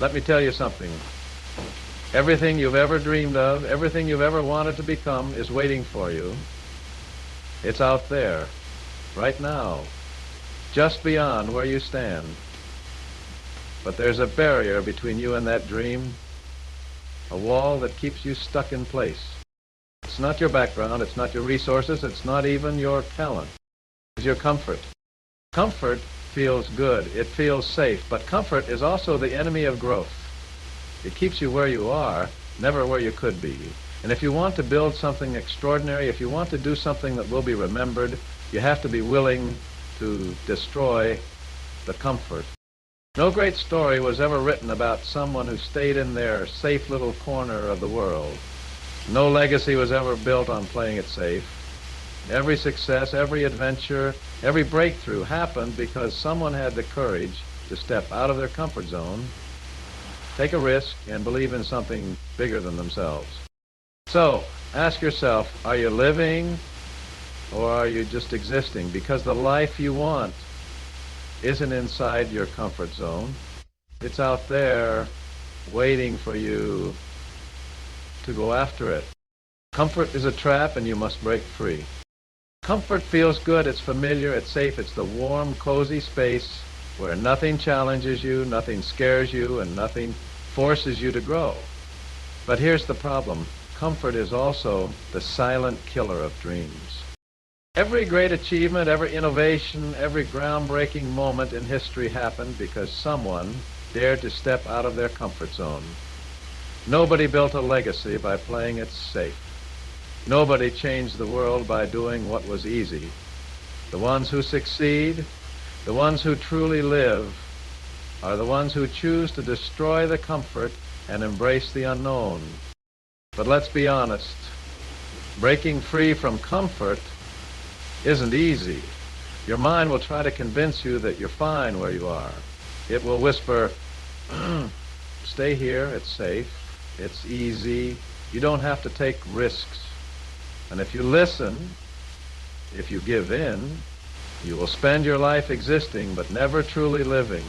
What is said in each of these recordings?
Let me tell you something. Everything you've ever dreamed of, everything you've ever wanted to become is waiting for you. It's out there, right now, just beyond where you stand. But there's a barrier between you and that dream, a wall that keeps you stuck in place. It's not your background, it's not your resources, it's not even your talent. It's your comfort. Comfort feels good, it feels safe, but comfort is also the enemy of growth. It keeps you where you are, never where you could be. And if you want to build something extraordinary, if you want to do something that will be remembered, you have to be willing to destroy the comfort. No great story was ever written about someone who stayed in their safe little corner of the world. No legacy was ever built on playing it safe. Every success, every adventure, every breakthrough happened because someone had the courage to step out of their comfort zone, take a risk, and believe in something bigger than themselves. So, ask yourself, are you living or are you just existing? Because the life you want isn't inside your comfort zone. It's out there waiting for you to go after it. Comfort is a trap and you must break free. Comfort feels good, it's familiar, it's safe, it's the warm, cozy space where nothing challenges you, nothing scares you, and nothing forces you to grow. But here's the problem. Comfort is also the silent killer of dreams. Every great achievement, every innovation, every groundbreaking moment in history happened because someone dared to step out of their comfort zone. Nobody built a legacy by playing it safe. Nobody changed the world by doing what was easy. The ones who succeed, the ones who truly live, are the ones who choose to destroy the comfort and embrace the unknown. But let's be honest, breaking free from comfort isn't easy. Your mind will try to convince you that you're fine where you are. It will whisper, stay here, it's safe, it's easy, you don't have to take risks. And if you listen, if you give in, you will spend your life existing but never truly living.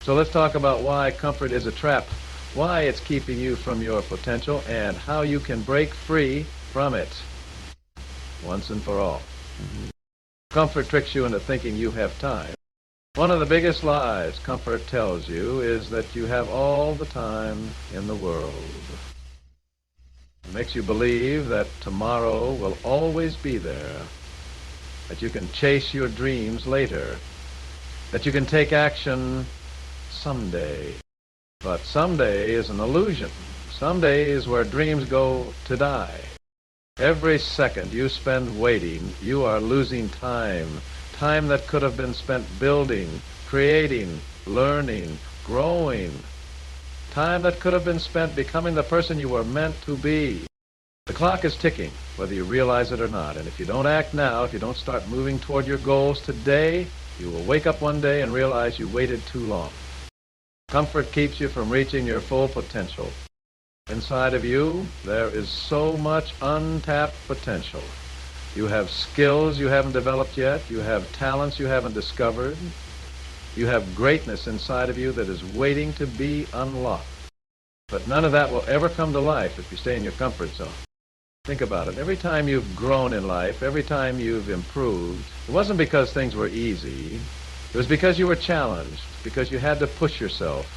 So let's talk about why comfort is a trap, why it's keeping you from your potential, and how you can break free from it once and for all. Comfort tricks you into thinking you have time. One of the biggest lies comfort tells you is that you have all the time in the world. It makes you believe that tomorrow will always be there, that you can chase your dreams later, that you can take action someday. But someday is an illusion. Someday is where dreams go to die. Every second you spend waiting, you are losing time. Time that could have been spent building, creating, learning, growing. Time that could have been spent becoming the person you were meant to be. The clock is ticking, whether you realize it or not. And if you don't act now, if you don't start moving toward your goals today, you will wake up one day and realize you waited too long. Comfort keeps you from reaching your full potential. Inside of you, there is so much untapped potential. You have skills you haven't developed yet. You have talents you haven't discovered. You have greatness inside of you that is waiting to be unlocked. But none of that will ever come to life if you stay in your comfort zone. Think about it. Every time you've grown in life, every time you've improved, it wasn't because things were easy. It was because you were challenged, because you had to push yourself,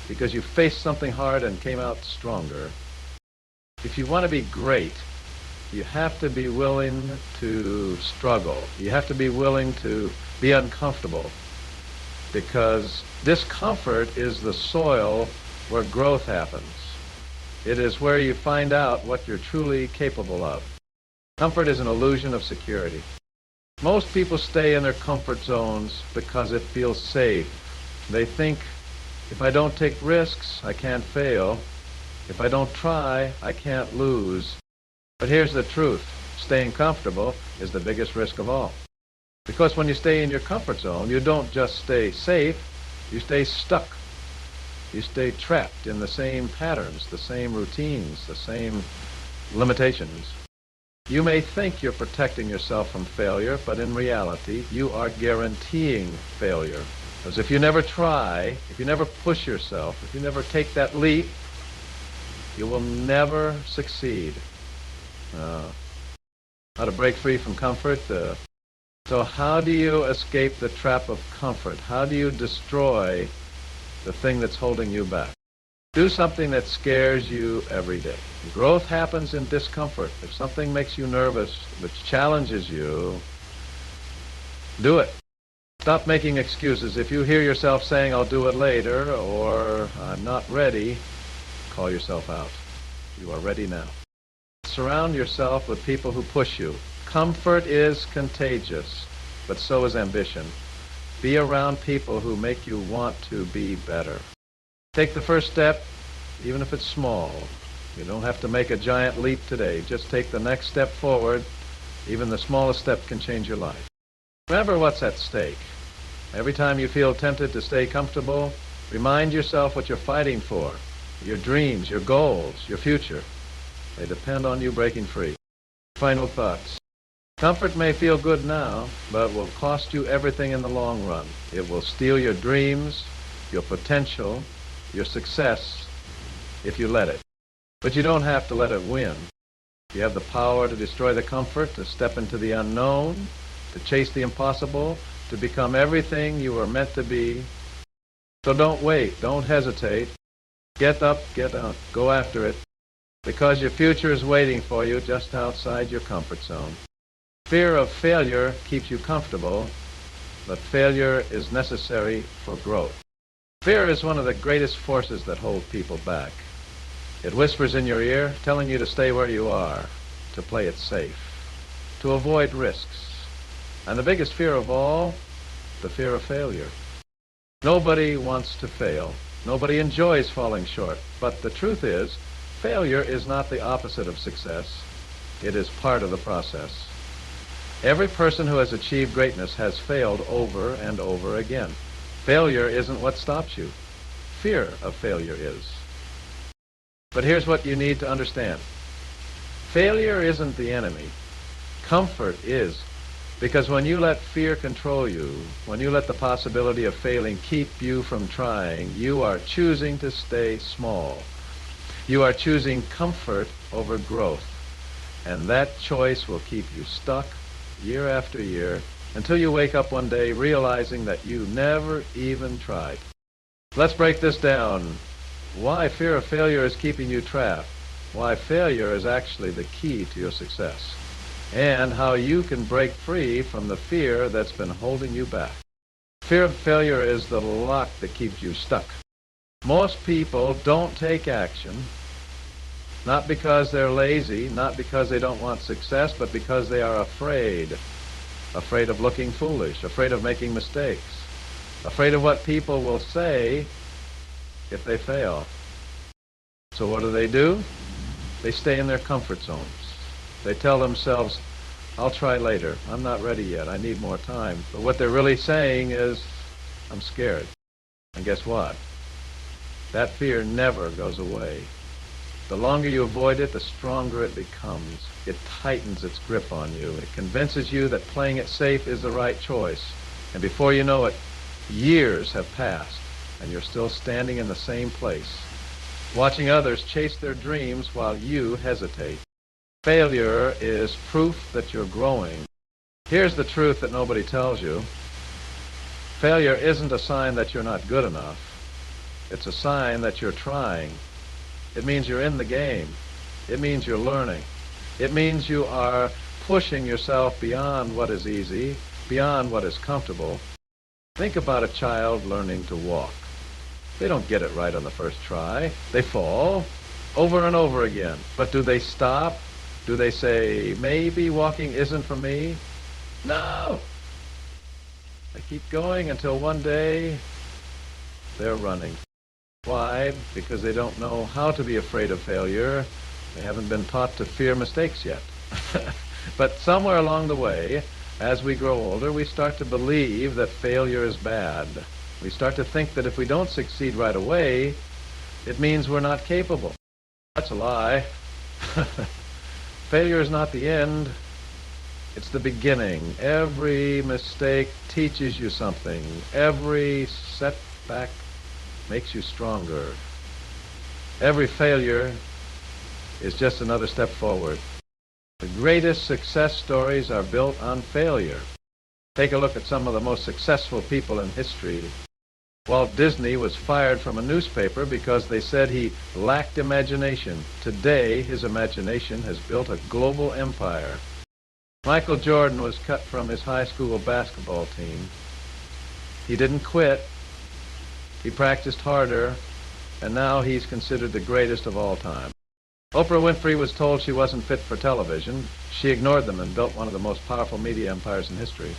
because you faced something hard and came out stronger. If you want to be great, you have to be willing to struggle. You have to be willing to be uncomfortable, because discomfort is the soil where growth happens. It is where you find out what you're truly capable of. Comfort is an illusion of security. Most people stay in their comfort zones because it feels safe. They think, if I don't take risks, I can't fail. If I don't try, I can't lose. But here's the truth. Staying comfortable is the biggest risk of all. Because when you stay in your comfort zone, you don't just stay safe, you stay stuck. You stay trapped in the same patterns, the same routines, the same limitations. You may think you're protecting yourself from failure, but in reality, you are guaranteeing failure. Because if you never try, if you never push yourself, if you never take that leap, you will never succeed. How to break free from comfort. So how do you escape the trap of comfort? How do you destroy the thing that's holding you back? Do something that scares you every day. Growth happens in discomfort. If something makes you nervous, which challenges you, do it. Stop making excuses. If you hear yourself saying, I'll do it later, or I'm not ready, call yourself out. You are ready now. Surround yourself with people who push you. Comfort is contagious, but so is ambition. Be around people who make you want to be better. Take the first step, even if it's small. You don't have to make a giant leap today. Just take the next step forward. Even the smallest step can change your life. Remember what's at stake. Every time you feel tempted to stay comfortable, remind yourself what you're fighting for. Your dreams, your goals, your future. They depend on you breaking free. Final thoughts. Comfort may feel good now, but will cost you everything in the long run. It will steal your dreams, your potential, your success, if you let it. But you don't have to let it win. You have the power to destroy the comfort, to step into the unknown, to chase the impossible, to become everything you were meant to be. So don't wait, don't hesitate. Get up, get out, go after it, because your future is waiting for you just outside your comfort zone. Fear of failure keeps you comfortable, but failure is necessary for growth. Fear is one of the greatest forces that hold people back. It whispers in your ear, telling you to stay where you are, to play it safe, to avoid risks. And the biggest fear of all, the fear of failure. Nobody wants to fail. Nobody enjoys falling short. But the truth is, failure is not the opposite of success. It is part of the process. Every person who has achieved greatness has failed over and over again. Failure isn't what stops you. Fear of failure is. But here's what you need to understand. Failure isn't the enemy. Comfort is. Because when you let fear control you, when you let the possibility of failing keep you from trying, you are choosing to stay small. You are choosing comfort over growth. And that choice will keep you stuck year after year until you wake up one day realizing that you never even tried. Let's break this down. Why fear of failure is keeping you trapped. Why failure is actually the key to your success. And how you can break free from the fear that's been holding you back. Fear of failure is the lock that keeps you stuck. Most people don't take action, not because they're lazy, not because they don't want success, but because they are afraid. Afraid of looking foolish, afraid of making mistakes, afraid of what people will say if they fail. So what do? They stay in their comfort zones. They tell themselves, I'll try later. I'm not ready yet. I need more time. But what they're really saying is, I'm scared. And guess what? That fear never goes away. The longer you avoid it, the stronger it becomes. It tightens its grip on you. It convinces you that playing it safe is the right choice. And before you know it, years have passed, and you're still standing in the same place, watching others chase their dreams while you hesitate. Failure is proof that you're growing. Here's the truth that nobody tells you. Failure isn't a sign that you're not good enough. It's a sign that you're trying. It means you're in the game. It means you're learning. It means you are pushing yourself beyond what is easy, beyond what is comfortable. Think about a child learning to walk. They don't get it right on the first try. They fall over and over again. But do they stop? Do they say, maybe walking isn't for me? No! They keep going until one day they're running. Why? Because they don't know how to be afraid of failure. They haven't been taught to fear mistakes yet. But somewhere along the way, as we grow older, we start to believe that failure is bad. We start to think that if we don't succeed right away, it means we're not capable. That's a lie. Failure is not the end. It's the beginning. Every mistake teaches you something. Every setback makes you stronger. Every failure is just another step forward. The greatest success stories are built on failure. Take a look at some of the most successful people in history. Walt Disney was fired from a newspaper because they said he lacked imagination. Today, his imagination has built a global empire. Michael Jordan was cut from his high school basketball team. He didn't quit. He practiced harder, and now he's considered the greatest of all time. Oprah Winfrey was told she wasn't fit for television. She ignored them and built one of the most powerful media empires in history.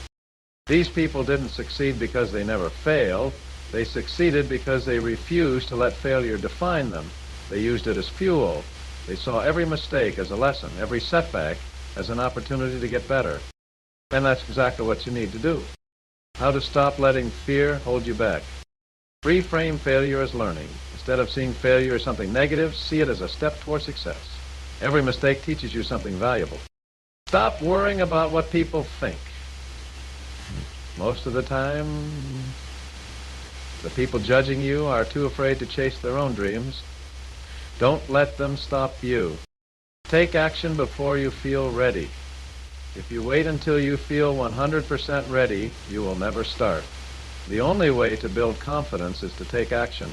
These people didn't succeed because they never failed. They succeeded because they refused to let failure define them. They used it as fuel. They saw every mistake as a lesson, every setback as an opportunity to get better. And that's exactly what you need to do. How to stop letting fear hold you back. Reframe failure as learning. Instead of seeing failure as something negative, see it as a step toward success. Every mistake teaches you something valuable. Stop worrying about what people think. Most of the time, the people judging you are too afraid to chase their own dreams. Don't let them stop you. Take action before you feel ready. If you wait until you feel 100% ready, you will never start. The only way to build confidence is to take action.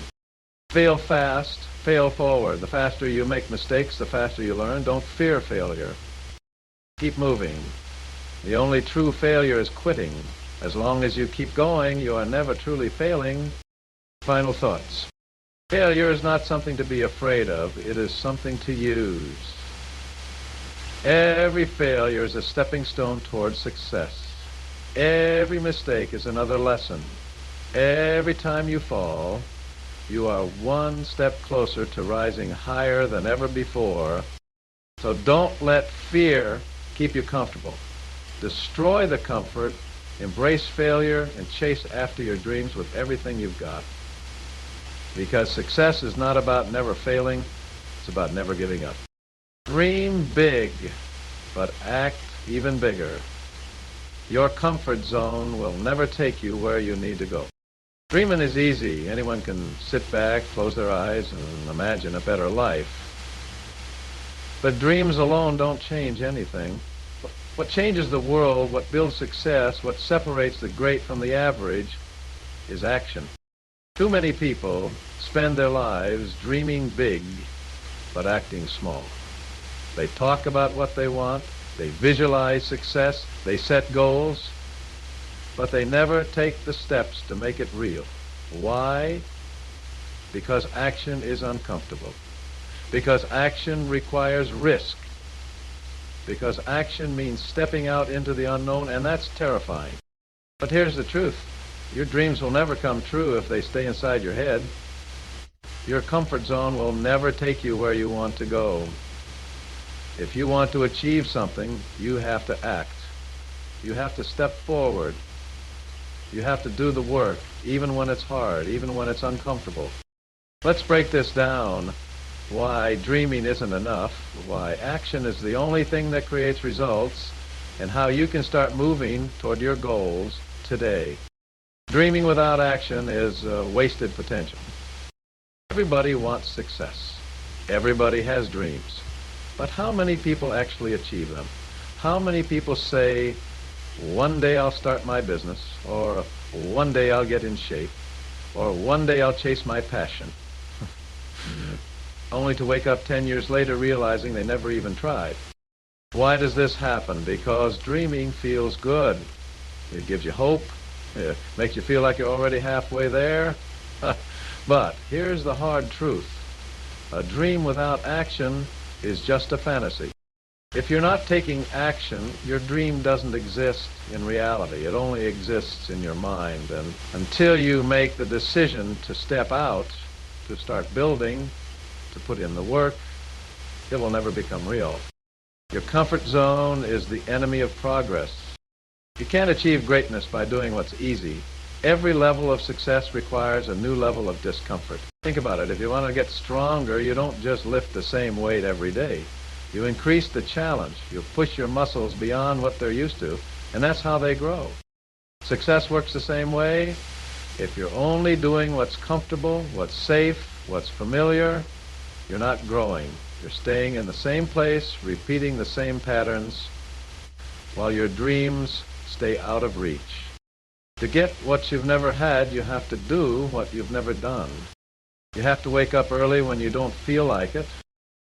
Fail fast, fail forward. The faster you make mistakes, the faster you learn. Don't fear failure. Keep moving. The only true failure is quitting. As long as you keep going, you are never truly failing. Final thoughts. Failure is not something to be afraid of. It is something to use. Every failure is a stepping stone towards success. Every mistake is another lesson. Every time you fall, you are one step closer to rising higher than ever before. So don't let fear keep you comfortable. Destroy the comfort, embrace failure, and chase after your dreams with everything you've got. Because success is not about never failing, it's about never giving up. Dream big, but act even bigger. Your comfort zone will never take you where you need to go. Dreaming is easy. Anyone can sit back, close their eyes, and imagine a better life. But dreams alone don't change anything. What changes the world, what builds success, what separates the great from the average, is action. Too many people spend their lives dreaming big, but acting small. They talk about what they want, they visualize success, they set goals, but they never take the steps to make it real. Why? Because action is uncomfortable. Because action requires risk. Because action means stepping out into the unknown, and that's terrifying. But here's the truth. Your dreams will never come true if they stay inside your head. Your comfort zone will never take you where you want to go. If you want to achieve something, you have to act. You have to step forward. You have to do the work, even when it's hard, even when it's uncomfortable. Let's break this down. Why dreaming isn't enough, why action is the only thing that creates results, and how you can start moving toward your goals today. Dreaming without action is wasted potential. Everybody wants success. Everybody has dreams. But how many people actually achieve them? How many people say, one day I'll start my business, or one day I'll get in shape, or one day I'll chase my passion, only to wake up 10 years later realizing they never even tried? Why does this happen? Because dreaming feels good. It gives you hope. It makes you feel like you're already halfway there. But here's the hard truth. A dream without action is just a fantasy. If you're not taking action, your dream doesn't exist in reality. It only exists in your mind. And until you make the decision to step out, to start building, to put in the work, it will never become real. Your comfort zone is the enemy of progress. You can't achieve greatness by doing what's easy. Every level of success requires a new level of discomfort. Think about it. If you want to get stronger, you don't just lift the same weight every day. You increase the challenge. You push your muscles beyond what they're used to, and that's how they grow. Success works the same way. If you're only doing what's comfortable, what's safe, what's familiar, you're not growing. You're staying in the same place, repeating the same patterns, while your dreams stay out of reach. To get what you've never had, you have to do what you've never done. You have to wake up early when you don't feel like it.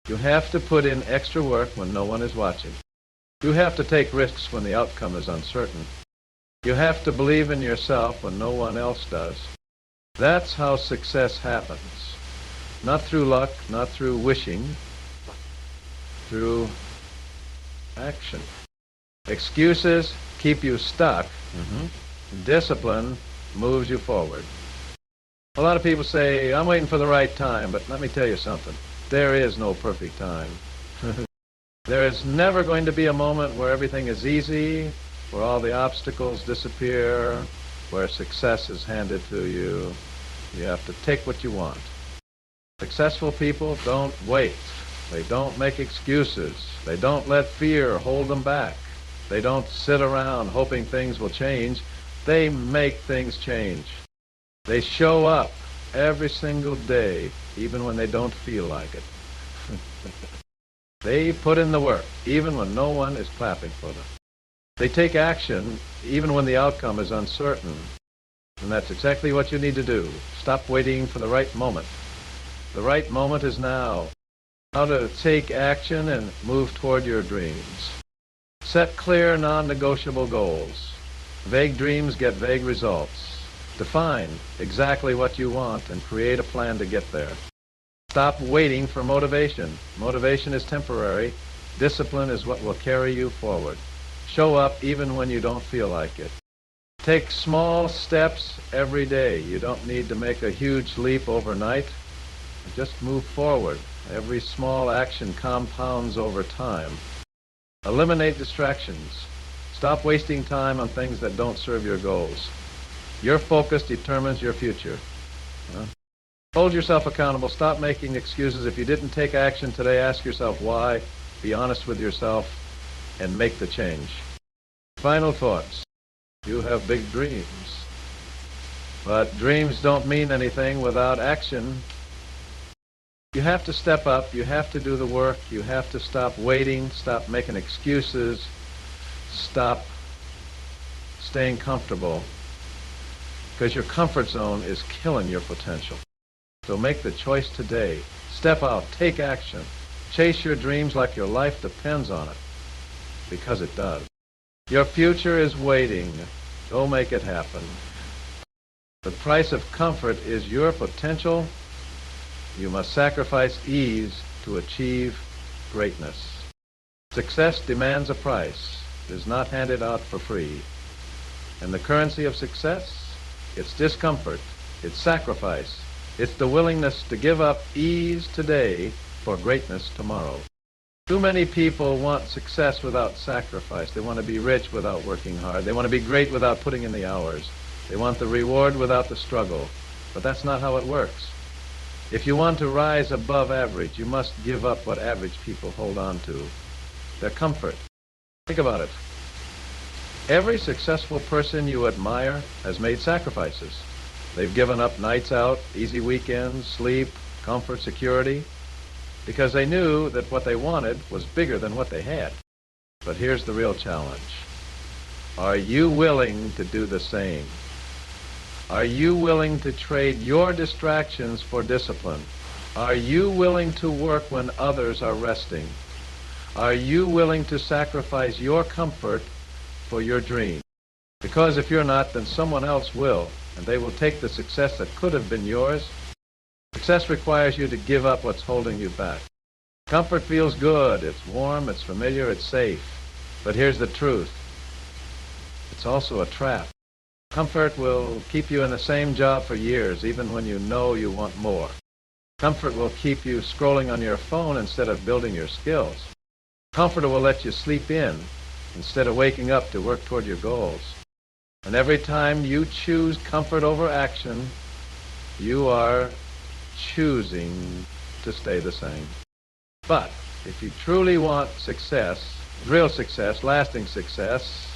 You have to put in extra work when no one is watching. You have to take risks when the outcome is uncertain. You have to believe in yourself when no one else does. That's how success happens. Not through luck, not through wishing, through action. Excuses keep you stuck. Discipline moves you forward. A lot of people say, I'm waiting for the right time, but let me tell you something. There is no perfect time. There is never going to be a moment where everything is easy, where all the obstacles disappear, where success is handed to you. You have to take what you want. Successful people don't wait. They don't make excuses. They don't let fear hold them back. They don't sit around hoping things will change. They make things change. They show up every single day, even when they don't feel like it. They put in the work, even when no one is clapping for them. They take action, even when the outcome is uncertain. And that's exactly what you need to do. Stop waiting for the right moment. The right moment is now. How to take action and move toward your dreams. Set clear, non-negotiable goals. Vague dreams get vague results. Define exactly what you want and create a plan to get there. Stop waiting for motivation. Motivation is temporary. Discipline is what will carry you forward. Show up even when you don't feel like it. Take small steps every day. You don't need to make a huge leap overnight. Just move forward. Every small action compounds over time. Eliminate distractions. Stop wasting time on things that don't serve your goals. Your focus determines your future. Hold yourself accountable. Stop making excuses. If you didn't take action today, ask yourself why. Be honest with yourself and make the change. Final thoughts. You have big dreams. But dreams don't mean anything without action. You have to step up. You have to do the work. You have to stop waiting. Stop making excuses. Stop staying comfortable. Because your comfort zone is killing your potential. So make the choice today. Step out. Take action. Chase your dreams like your life depends on it. Because it does. Your future is waiting. Go make it happen. The price of comfort is your potential. You must sacrifice ease to achieve greatness. Success demands a price. It is not handed out for free. And the currency of success? It's discomfort. It's sacrifice. It's the willingness to give up ease today for greatness tomorrow. Too many people want success without sacrifice. They want to be rich without working hard. They want to be great without putting in the hours. They want the reward without the struggle. But that's not how it works. If you want to rise above average, you must give up what average people hold on to. Their comfort. Think about it. Every successful person you admire has made sacrifices. They've given up nights out, easy weekends, sleep, comfort, security, because they knew that what they wanted was bigger than what they had. But here's the real challenge. Are you willing to do the same? Are you willing to trade your distractions for discipline? Are you willing to work when others are resting? Are you willing to sacrifice your comfort for your dream? Because if you're not, then someone else will, and they will take the success that could have been yours. Success requires you to give up what's holding you back. Comfort feels good. It's warm, it's familiar, it's safe. But here's the truth. It's also a trap. Comfort will keep you in the same job for years, even when you know you want more. Comfort will keep you scrolling on your phone instead of building your skills. Comfort will let you sleep in instead of waking up to work toward your goals. And every time you choose comfort over action, you are choosing to stay the same. But If you truly want success, real success, lasting success,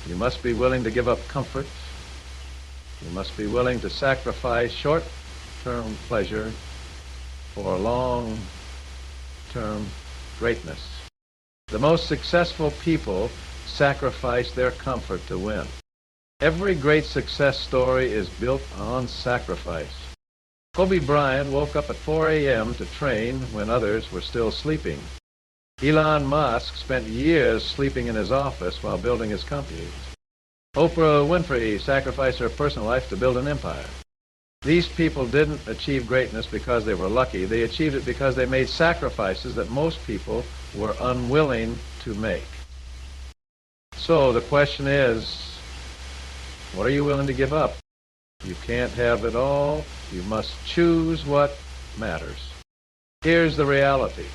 you must be willing to give up comfort. You must be willing to sacrifice short-term pleasure for long-term greatness. The most successful people sacrifice their comfort to win. Every great success story is built on sacrifice. Kobe Bryant woke up at 4 a.m. to train when others were still sleeping. Elon Musk spent years sleeping in his office while building his companies. Oprah Winfrey sacrificed her personal life to build an empire. These people didn't achieve greatness because they were lucky. They achieved it because they made sacrifices that most people were unwilling to make. So the question is, what are you willing to give up? You can't have it all. You must choose what matters. Here's the reality.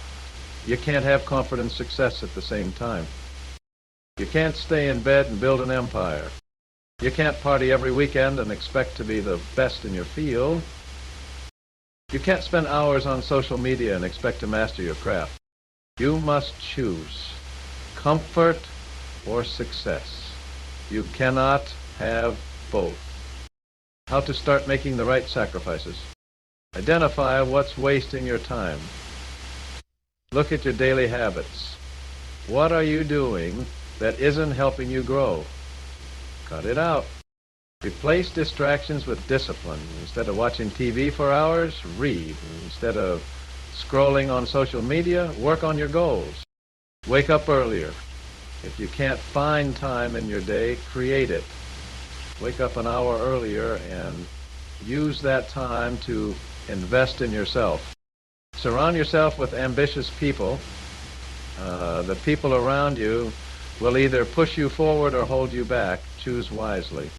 You can't have comfort and success at the same time. You can't stay in bed and build an empire. You can't party every weekend and expect to be the best in your field. You can't spend hours on social media and expect to master your craft. You must choose comfort or success. You cannot have both. How to start making the right sacrifices. Identify what's wasting your time. Look at your daily habits. What are you doing that isn't helping you grow? Cut it out. Replace distractions with discipline. Instead of watching TV for hours, read. Instead of scrolling on social media, work on your goals. Wake up earlier. If you can't find time in your day, create it. Wake up an hour earlier and use that time to invest in yourself. Surround yourself with ambitious people. The people around you will either push you forward or hold you back. Choose wisely.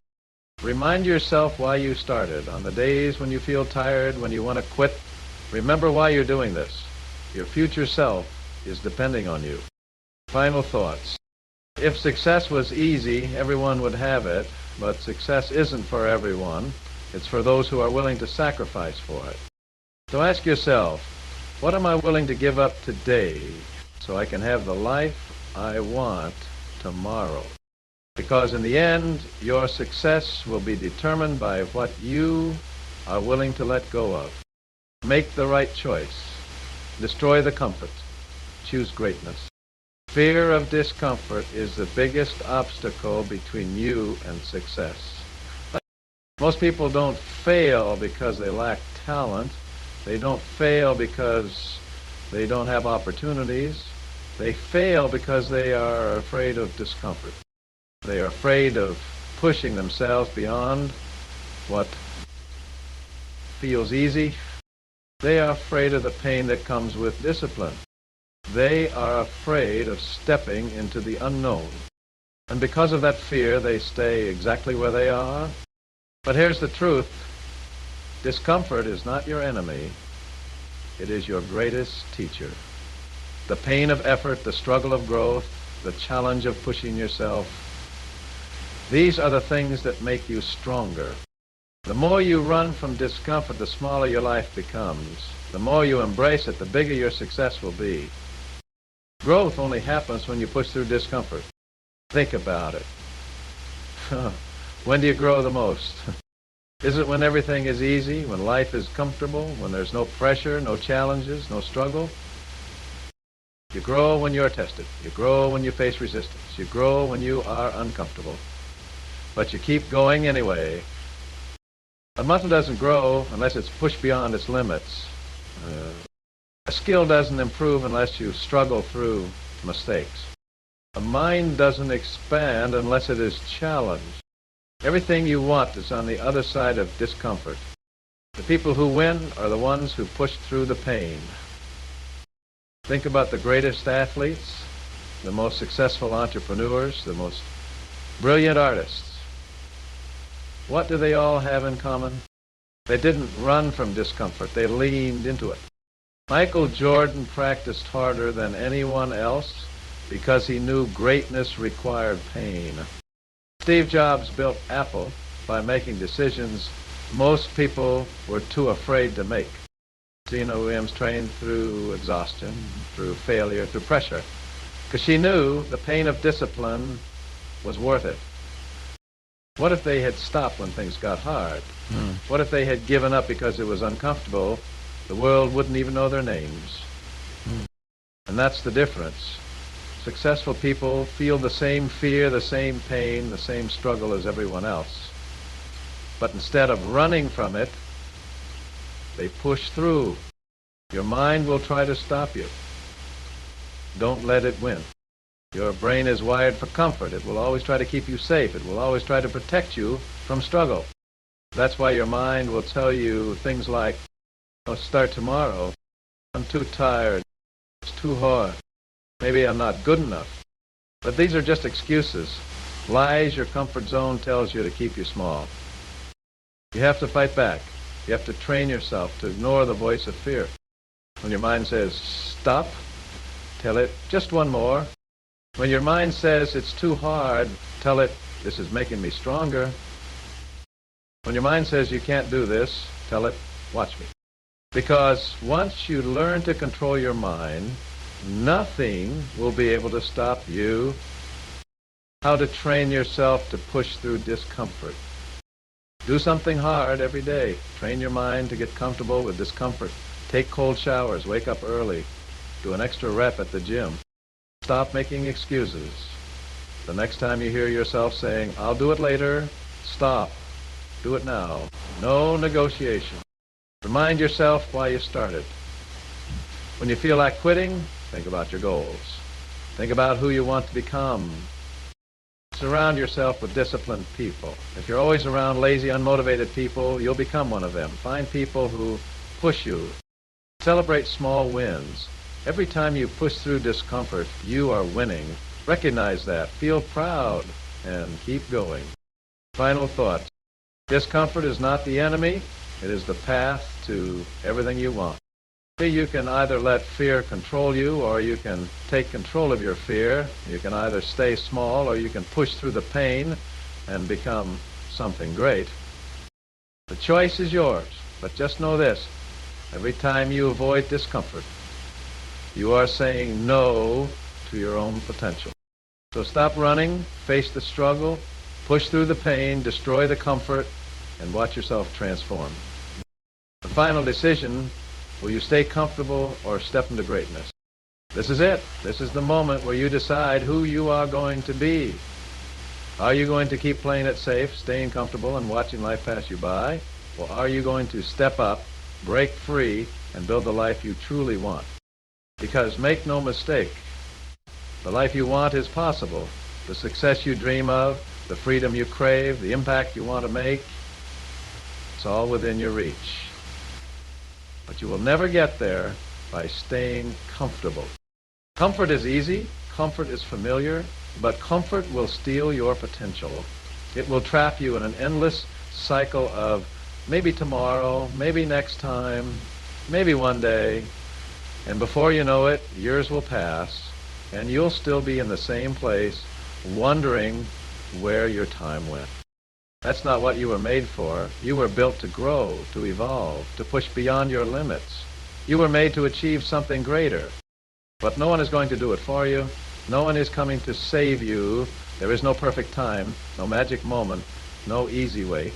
Remind yourself why you started. On the days when you feel tired, when you want to quit, remember why you're doing this. Your future self is depending on you. Final thoughts. If success was easy, everyone would have it, but success isn't for everyone. It's for those who are willing to sacrifice for it. So ask yourself, what am I willing to give up today so I can have the life I want tomorrow? Because in the end, your success will be determined by what you are willing to let go of. Make the right choice. Destroy the comfort. Choose greatness. Fear of discomfort is the biggest obstacle between you and success. Most people don't fail because they lack talent. They don't fail because they don't have opportunities. They fail because they are afraid of discomfort. They are afraid of pushing themselves beyond what feels easy. They are afraid of the pain that comes with discipline. They are afraid of stepping into the unknown. And because of that fear, they stay exactly where they are. But here's the truth. Discomfort is not your enemy. It is your greatest teacher. The pain of effort, the struggle of growth, the challenge of pushing yourself, these are the things that make you stronger. The more you run from discomfort, the smaller your life becomes. The more you embrace it, the bigger your success will be. Growth only happens when you push through discomfort. Think about it. When do you grow the most? Is it when everything is easy, when life is comfortable, when there's no pressure, no challenges, no struggle? You grow when you're tested. You grow when you face resistance. You grow when you are uncomfortable. But you keep going anyway. A muscle doesn't grow unless it's pushed beyond its limits. A skill doesn't improve unless you struggle through mistakes. A mind doesn't expand unless it is challenged. Everything you want is on the other side of discomfort. The people who win are the ones who push through the pain. Think about the greatest athletes, the most successful entrepreneurs, the most brilliant artists. What do they all have in common? They didn't run from discomfort. They leaned into it. Michael Jordan practiced harder than anyone else because he knew greatness required pain. Steve Jobs built Apple by making decisions most people were too afraid to make. Serena Williams trained through exhaustion, through failure, through pressure, because she knew the pain of discipline was worth it. What if they had stopped when things got hard? What if they had given up because it was uncomfortable? The world wouldn't even know their names. And that's the difference. Successful people feel the same fear, the same pain, the same struggle as everyone else. But instead of running from it, they push through. Your mind will try to stop you. Don't let it win. Your brain is wired for comfort. It will always try to keep you safe. It will always try to protect you from struggle. That's why your mind will tell you things like, "I'll start tomorrow. I'm too tired. It's too hard. Maybe I'm not good enough." But these are just excuses. Lies your comfort zone tells you to keep you small. You have to fight back. You have to train yourself to ignore the voice of fear. When your mind says, "Stop," tell it, "Just one more." When your mind says it's too hard, tell it, "This is making me stronger." When your mind says you can't do this, tell it, "Watch me." Because once you learn to control your mind, nothing will be able to stop you. How to train yourself to push through discomfort. Do something hard every day. Train your mind to get comfortable with discomfort. Take cold showers. Wake up early. Do an extra rep at the gym. Stop making excuses. The next time you hear yourself saying, "I'll do it later," stop. Do it now. No negotiation. Remind yourself why you started. When you feel like quitting, think about your goals. Think about who you want to become. Surround yourself with disciplined people. If you're always around lazy, unmotivated people, you'll become one of them. Find people who push you. Celebrate small wins. Every time you push through discomfort, you are winning. Recognize that. Feel proud and keep going. Final thought. Discomfort is not the enemy. It is the path to everything you want. See, you can either let fear control you, or you can take control of your fear. You can either stay small, or you can push through the pain and become something great. The choice is yours, but just know this. Every time you avoid discomfort, you are saying no to your own potential. So stop running, face the struggle, push through the pain, destroy the comfort, and watch yourself transform. The final decision: will you stay comfortable or step into greatness? This is it. This is the moment where you decide who you are going to be. Are you going to keep playing it safe, staying comfortable, and watching life pass you by? Or are you going to step up, break free, and build the life you truly want? Because make no mistake, the life you want is possible. The success you dream of, the freedom you crave, the impact you want to make, it's all within your reach. But you will never get there by staying comfortable. Comfort is easy, comfort is familiar, but comfort will steal your potential. It will trap you in an endless cycle of maybe tomorrow, maybe next time, maybe one day, and before you know it, years will pass, and you'll still be in the same place, wondering where your time went. That's not what you were made for. You were built to grow, to evolve, to push beyond your limits. You were made to achieve something greater. But no one is going to do it for you. No one is coming to save you. There is no perfect time, no magic moment, no easy way.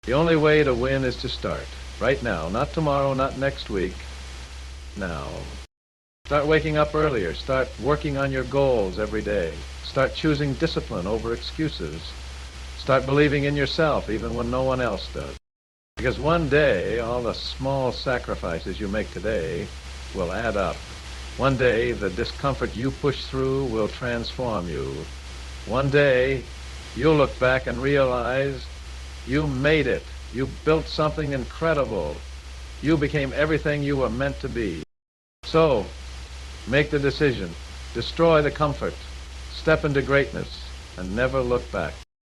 The only way to win is to start. Right now. Not tomorrow, not next week. Now. Start waking up earlier. Start working on your goals every day. Start choosing discipline over excuses. Start believing in yourself even when no one else does. Because one day, all the small sacrifices you make today will add up. One day, the discomfort you push through will transform you. One day, you'll look back and realize you made it. You built something incredible. You became everything you were meant to be. So, make the decision. Destroy the comfort. Step into greatness and never look back.